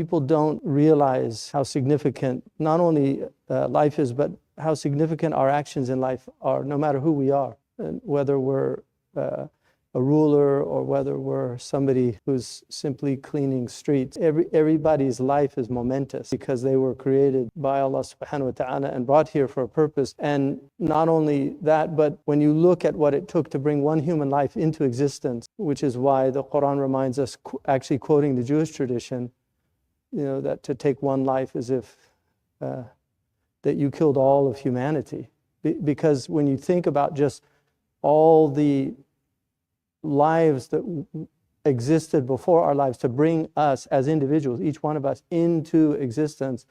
People don't realize how significant not only life is, but how significant our actions in life are, no matter who we are, and whether we're a ruler or whether we're somebody who's simply cleaning streets. Everybody's life is momentous because they were created by Allah subhanahu wa ta'ala and brought here for a purpose. And not only that, but when you look at what it took to bring one human life into existence, which is why the Quran reminds us, actually quoting the Jewish tradition, that to take one life is if that you killed all of humanity. Because when you think about just all the lives that existed before our lives to bring us as individuals, each one of us, into existence,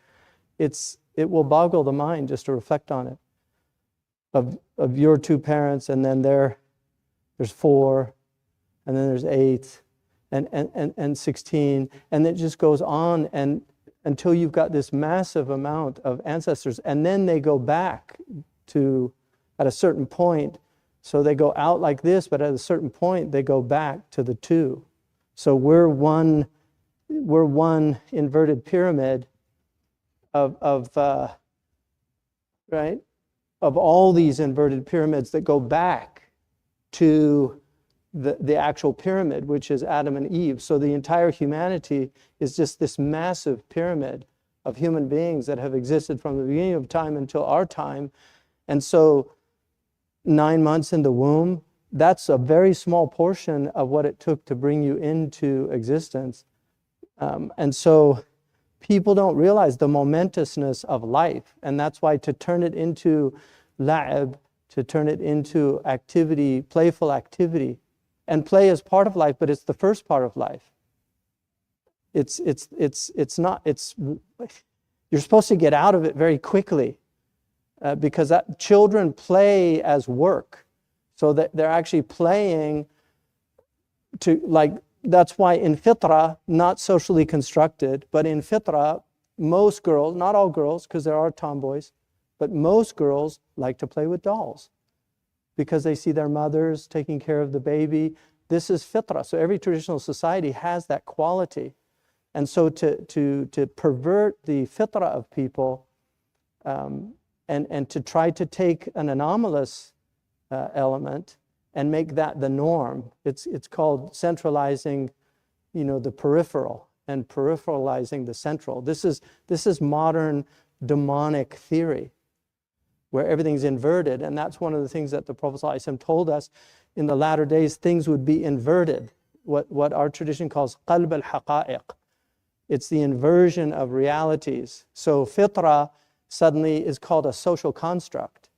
it will boggle the mind just to reflect on it. Of your two parents, and then there's 4, and then there's 8, and 16, and it just goes on and until you've got this massive amount of ancestors, and then they go back to, at a certain point, so they go out like this, but at a certain point they go back to the 2. So we're one inverted pyramid of all these inverted pyramids that go back to the actual pyramid, which is Adam and Eve. So the entire humanity is just this massive pyramid of human beings that have existed from the beginning of time until our time. And so 9 months in the womb, that's a very small portion of what it took to bring you into existence. And so people don't realize the momentousness of life. And that's why to turn it into la'ib, to turn it into activity, playful activity, and play is part of life, but it's the first part of life. You're supposed to get out of it very quickly because children play as work. So that they're actually playing that's why in fitrah, not socially constructed, but in fitrah, most girls, not all girls, because there are tomboys, but most girls like to play with dolls because they see their mothers taking care of the baby. This is fitrah. So every traditional society has that quality. And so to pervert the fitrah of people and to try to take an anomalous element and make that the norm, it's called centralizing, the peripheral and peripheralizing the central. This is modern demonic theory, where everything's inverted. And that's one of the things that the Prophet ﷺ told us in the latter days, things would be inverted, what our tradition calls qalb al-haqa'iq. It's the inversion of realities. So fitrah suddenly is called a social construct.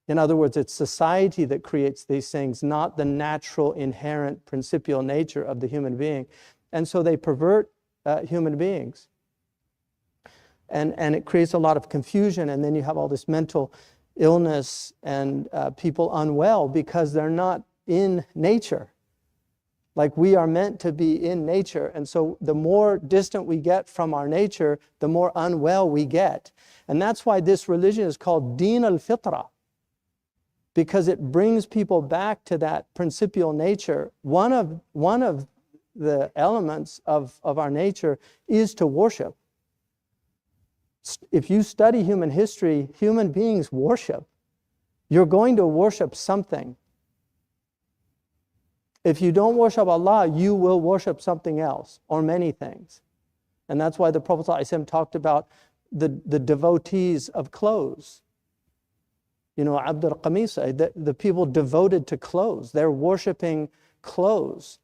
In other words, it's society that creates these things, not the natural, inherent, principial nature of the human being. And so they pervert human beings. And it creates a lot of confusion, and then you have all this mental illness and people unwell because they're not in nature. Like we are meant to be in nature, and so the more distant we get from our nature, the more unwell we get. And that's why this religion is called Deen al-Fitra, because it brings people back to that principial nature. One of the elements of our nature is to worship. If you study human history, human beings worship. You're going to worship something. If you don't worship Allah, you will worship something else or many things. And that's why the Prophet ﷺ talked about the devotees of clothes. Abd al-Qamisa, the people devoted to clothes. They're worshiping clothes.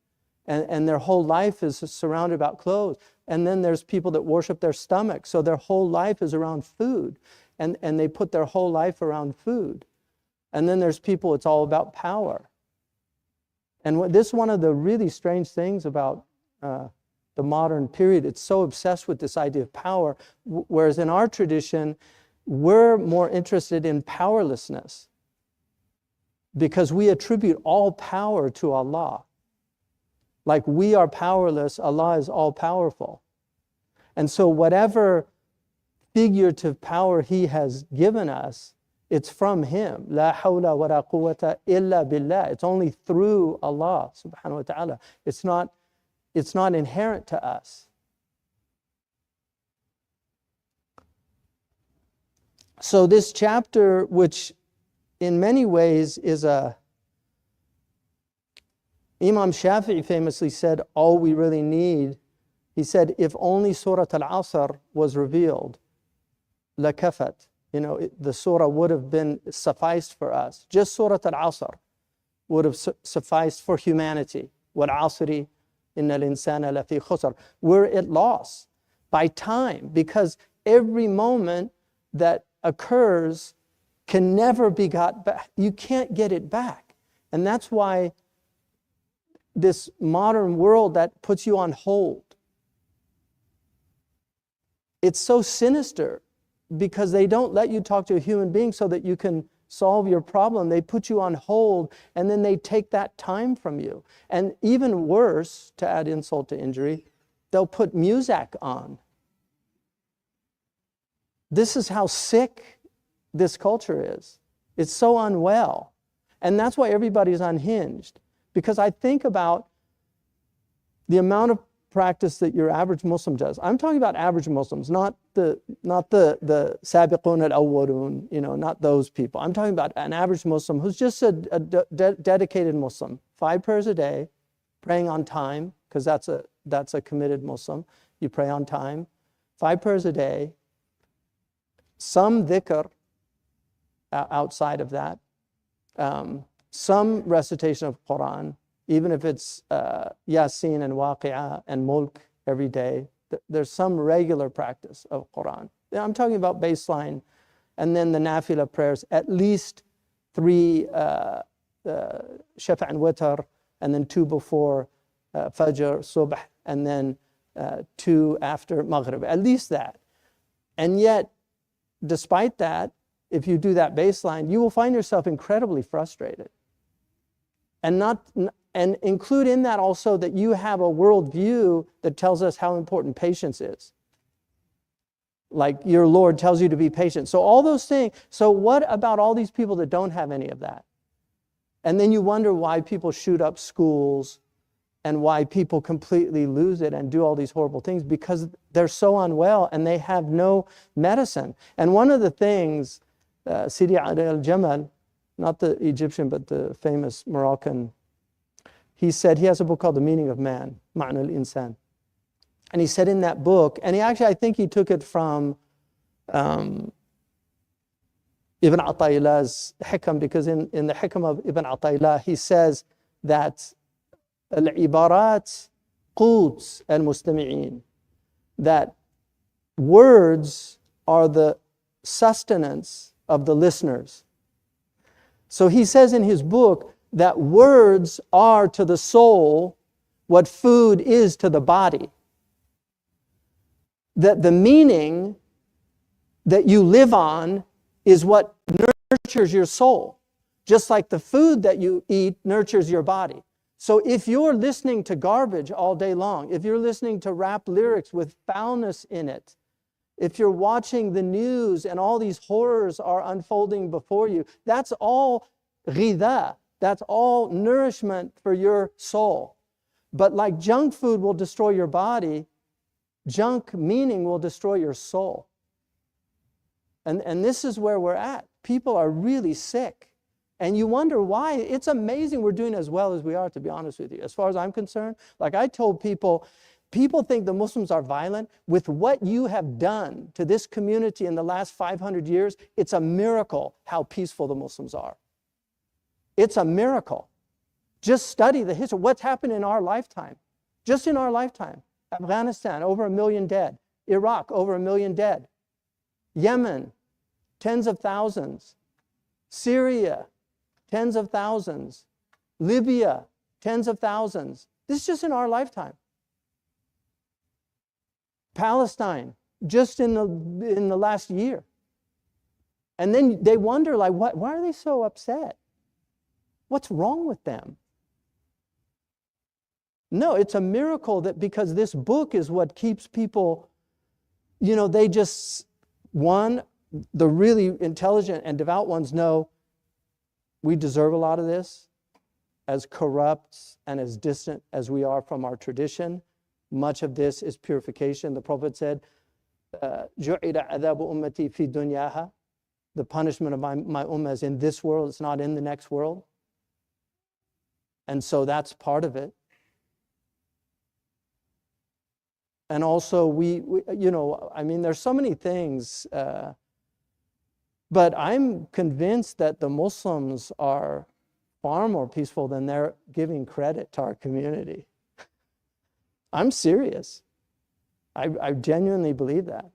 And their whole life is surrounded about clothes. And then there's people that worship their stomach. So their whole life is around food. And they put their whole life around food. And then there's people, it's all about power. And this is one of the really strange things about the modern period. It's so obsessed with this idea of power. Whereas in our tradition, we're more interested in powerlessness. Because we attribute all power to Allah. Like we are powerless, Allah is all powerful. And so whatever figurative power He has given us, it's from Him. La hawla wa la quwwata illa billah. It's only through Allah subhanahu wa ta'ala. It's not inherent to us. So this chapter, which in many ways is Imam Shafi'i famously said, all we really need, he said, if only Surah Al-Asr was revealed, lakafat, the surah would have been sufficed for us. Just Surah Al-Asr would have sufficed for humanity. وَالْعَصْرِ إِنَّ الْإِنسَانَ لَفِي خُسْرٍ. We're at loss by time, because every moment that occurs can never be got back. You can't get it back. And that's why this modern world that puts you on hold, it's so sinister, because they don't let you talk to a human being so that you can solve your problem. They put you on hold, and then they take that time from you. And even worse, to add insult to injury, they'll put music on. This is how sick this culture is. It's so unwell. And that's why everybody's unhinged. Because I think about the amount of practice that your average Muslim does. I'm talking about average Muslims, not the sabiqun al-awwalun, not those people. I'm talking about an average Muslim who's just a dedicated Muslim. 5 prayers a day, praying on time, because that's a committed Muslim. You pray on time. 5 prayers a day, some dhikr outside of that, some recitation of Quran, even if it's Yasin and Waqi'ah and Mulk every day. There's some regular practice of Quran. I'm talking about baseline. And then the nafila prayers, at least 3 shafa' and witr, and then 2 before fajr, subh, and then 2 after maghrib. At least that. And yet, despite that, if you do that baseline, you will find yourself incredibly frustrated. And include in that also that you have a worldview that tells us how important patience is. Like your Lord tells you to be patient. So all those things. So what about all these people that don't have any of that? And then you wonder why people shoot up schools and why people completely lose it and do all these horrible things, because they're so unwell and they have no medicine. And one of the things, Sidi Ali al-Jamal, not the Egyptian, but the famous Moroccan, he said, he has a book called The Meaning of Man, Ma'na al-Insan. And he said in that book, and I think he took it from Ibn Ata'illah's Hikam, because in the Hikam of Ibn Ata'illah, he says that al-ibarat quds al-mustami'in, that words are the sustenance of the listeners. So he says in his book that words are to the soul what food is to the body. That the meaning that you live on is what nurtures your soul, just like the food that you eat nurtures your body. So if you're listening to garbage all day long, if you're listening to rap lyrics with foulness in it, if you're watching the news and all these horrors are unfolding before you, that's all ghidha, that's all nourishment for your soul. But like junk food will destroy your body, junk meaning will destroy your soul. And this is where we're at. People are really sick. And you wonder why. It's amazing we're doing as well as we are, to be honest with you. As far as I'm concerned, like I told people, people think the Muslims are violent. With what you have done to this community in the last 500 years, it's a miracle how peaceful the Muslims are. It's a miracle. Just study the history. What's happened in our lifetime? Just in our lifetime. Afghanistan, over 1 million dead. Iraq, over 1 million dead. Yemen, tens of thousands. Syria, tens of thousands. Libya, tens of thousands. This is just in our lifetime. Palestine, just in the last year. And then they wonder, like, why are they so upset? What's wrong with them? No, it's a miracle that because this book is what keeps people, they just, the really intelligent and devout ones know we deserve a lot of this. As corrupt and as distant as we are from our tradition, much of this is purification. The Prophet said, جُعِلَ عَذَابُ أُمَّتِي فِي دُنْيَاهَا the punishment of my ummah is in this world, it's not in the next world. And so that's part of it. And also we there's so many things, but I'm convinced that the Muslims are far more peaceful than they're giving credit to our community. I'm serious. I genuinely believe that.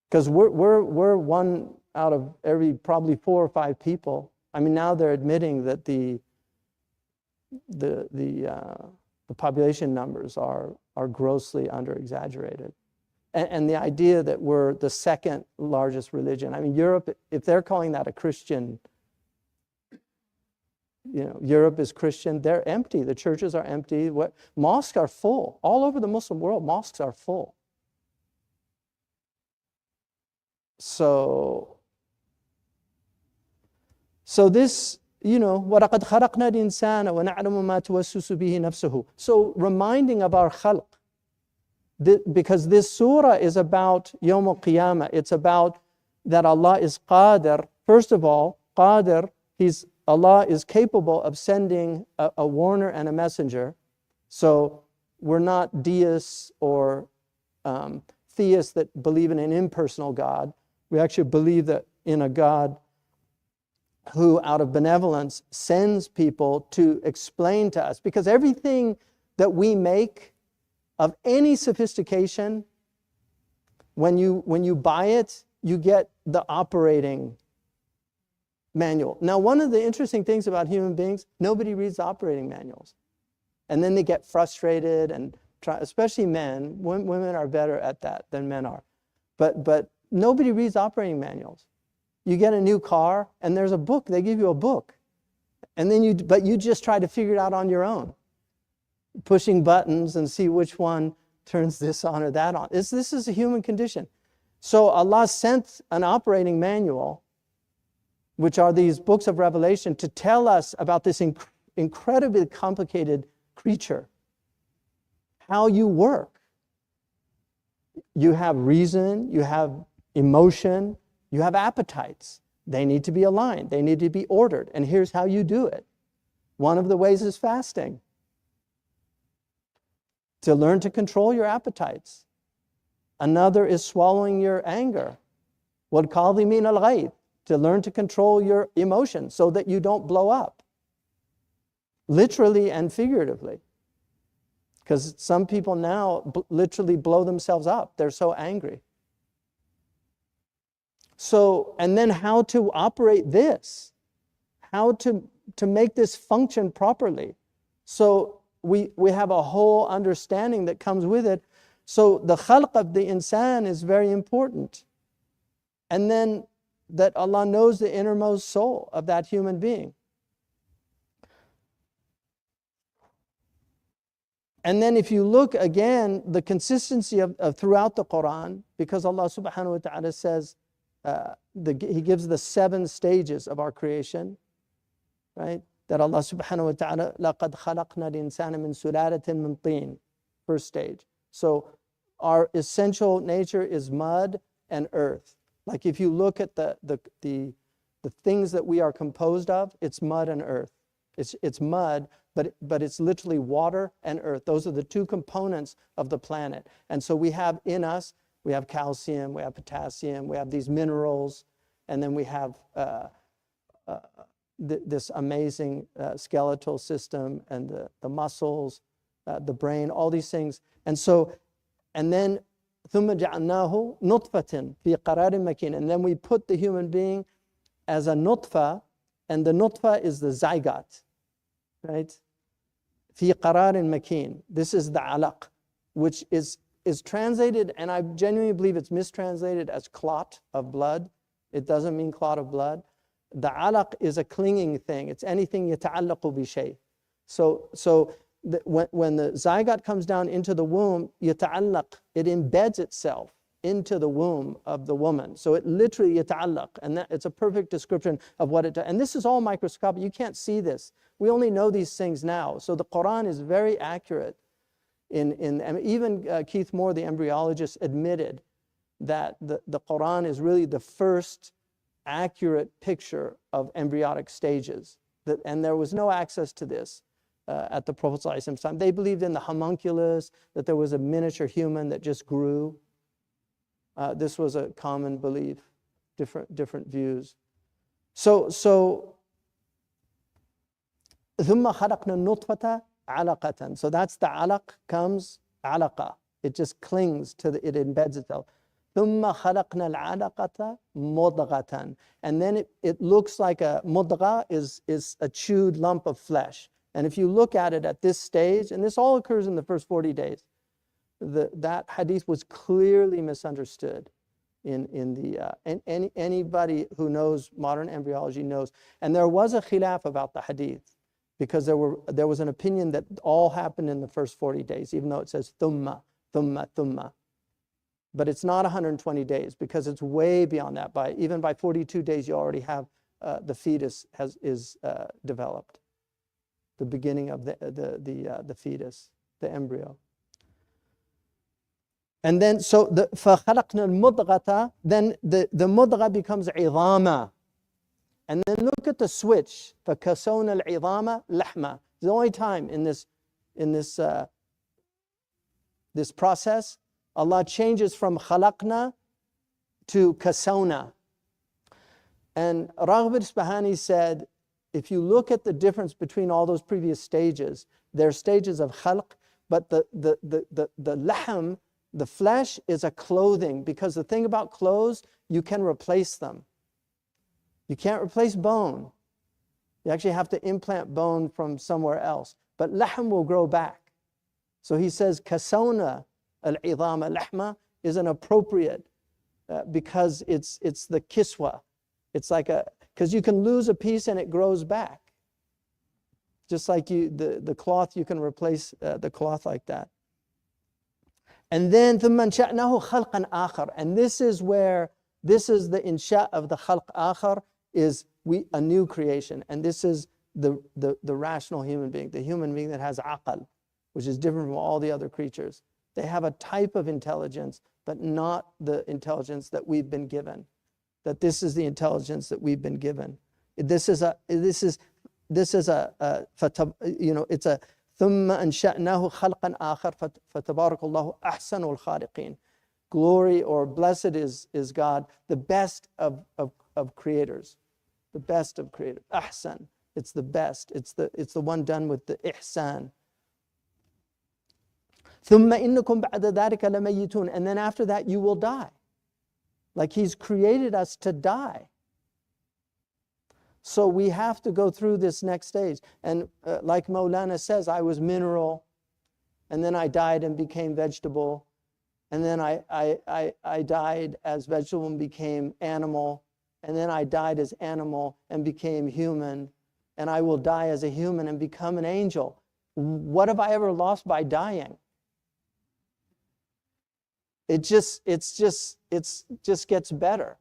Because we're one out of every probably 4 or 5 people. I mean, now they're admitting that the population numbers are grossly under-exaggerated. And the idea that we're the second largest religion. I mean, Europe, if they're calling that a Christian, Europe is Christian, they're empty. The churches are empty. Mosques are full. All over the Muslim world, mosques are full. So this, وَلَقَدْ خَلَقْنَا الْإِنسَانَ وَنَعْلَمُ مَا تُوَسْوِسُ بِهِ نَفْسُهُ. So reminding of our khalq, because this surah is about Yawm al-Qiyamah. It's about that Allah is qadir. First of all, qadir, Allah is capable of sending a warner and a messenger. So we're not deists or theists that believe in an impersonal God. We actually believe that in a God who, out of benevolence, sends people to explain to us. Because everything that we make of any sophistication, when you buy it, you get the operating manual. Now, one of the interesting things about human beings, nobody reads operating manuals. And then they get frustrated and try, especially men. Women are better at that than men are. But nobody reads operating manuals. You get a new car and there's a book, they give you a book. And then you just try to figure it out on your own. Pushing buttons and see which one turns this on or that on. This is a human condition. So Allah sent an operating manual, which are these books of Revelation, to tell us about this incredibly complicated creature. How you work. You have reason, you have emotion, you have appetites. They need to be aligned. They need to be ordered. And here's how you do it. One of the ways is fasting. To learn to control your appetites. Another is swallowing your anger. وَالْكَاظِمِينَ الْغَيْظَ, to learn to control your emotions so that you don't blow up. Literally and figuratively. Because some people now literally blow themselves up. They're so angry. So, and then how to operate this. How to make this function properly. So we have a whole understanding that comes with it. So the khalq of the insan is very important. And then that Allah knows the innermost soul of that human being. And then if you look again, the consistency of throughout the Quran, because Allah subhanahu wa ta'ala says, He gives the 7 stages of our creation, right? That Allah subhanahu wa ta'ala, لَقَدْ خَلَقْنَا الْإِنسَانَ مِنْ سُلَالَةٍ مِنْ طِينٍ, first stage. So our essential nature is mud and earth. Like if you look at the things that we are composed of, it's mud and earth. It's mud, but it's literally water and earth. Those are the 2 components of the planet. And so we have in us, we have calcium, we have potassium, we have these minerals, and then we have this amazing skeletal system and the muscles, the brain, all these things. And then ثُمَّ جَعَلْنَاهُ نُطْفَةٍ فِي قَرَارٍ مَكِينٍ. And then we put the human being as a nutfa, and the nutfa is the zygote, right? فِي قَرَارٍ مَكِينٍ. This is the alaq, which is translated, and I genuinely believe it's mistranslated as clot of blood. It doesn't mean clot of blood. The alaq is a clinging thing. It's anything يتعلق بشيء. So when the zygote comes down into the womb, يتعلق, it embeds itself into the womb of the woman. So it literally يتعلق, and it's a perfect description of what it does. And this is all microscopic. You can't see this. We only know these things now. So the Quran is very accurate. And even Keith Moore, the embryologist, admitted that the Quran is really the first accurate picture of embryonic stages. And there was no access to this at the Prophet ﷺ's time. They believed in the homunculus, that there was a miniature human that just grew. This was a common belief, different views. So ثم خلقنا النطفة علقة. So that's the alaq comes alaqa. It just clings to it embeds itself. ثم خلقنا العلقة مضغة. And then it looks like a mudgha is a chewed lump of flesh. And if you look at it at this stage, and this all occurs in the first 40 days, that hadith was clearly misunderstood anybody who knows modern embryology knows. And there was a khilaf about the hadith, because there was an opinion that all happened in the first 40 days, even though it says thumma. But it's not 120 days, because it's way beyond that. Even by 42 days, you already have the fetus is developed, the beginning of the fetus, the embryo. And then so the فَخَلَقْنَا الْمُضْغَةَ, then the mudgha becomes عِظَامًا. And then look at the switch. فَكَسَوْنَا الْعِظَامَ لَحْمًا. The only time in this process, Allah changes from khalaqna to kasawna. And Raghib Isfahani said, if you look at the difference between all those previous stages, they're stages of khalq, but the lahm, the flesh, is a clothing, because the thing about clothes, you can replace them. You can't replace bone. You actually have to implant bone from somewhere else. But lahm will grow back. So he says, kasawna al-'idhama lahma is an appropriate, because it's the kiswa. It's like because you can lose a piece and it grows back. Just like the cloth, you can replace the cloth like that. And then ثُمَّ أَنشَأْنَاهُ خَلْقًا آخَرَ. And this is the insha of the khalq akhar, is a new creation. And this is the rational human being, the human being that has aqal, which is different from all the other creatures. They have a type of intelligence, but not the intelligence that we've been given. That this is the intelligence that we've been given. It's a ثُمَّ أَنشَأْنَاهُ خَلْقًا آخَرَ فَتَبَارَكَ اللَّهُ أَحْسَنُ الْخَالِقِينَ. Glory or blessed is God, the best of creators. The best of creators. Ahsan. It's the best. It's the one done with the ihsan. ثُمَّ إِنَّكُمْ بَعْدَ ذَلِكَ لَمَيِّتُونَ. And then after that you will die. Like He's created us to die. So we have to go through this next stage. And like Maulana says, I was mineral, and then I died and became vegetable, and then I died as vegetable and became animal, and then I died as animal and became human, and I will die as a human and become an angel. What have I ever lost by dying? It just gets better.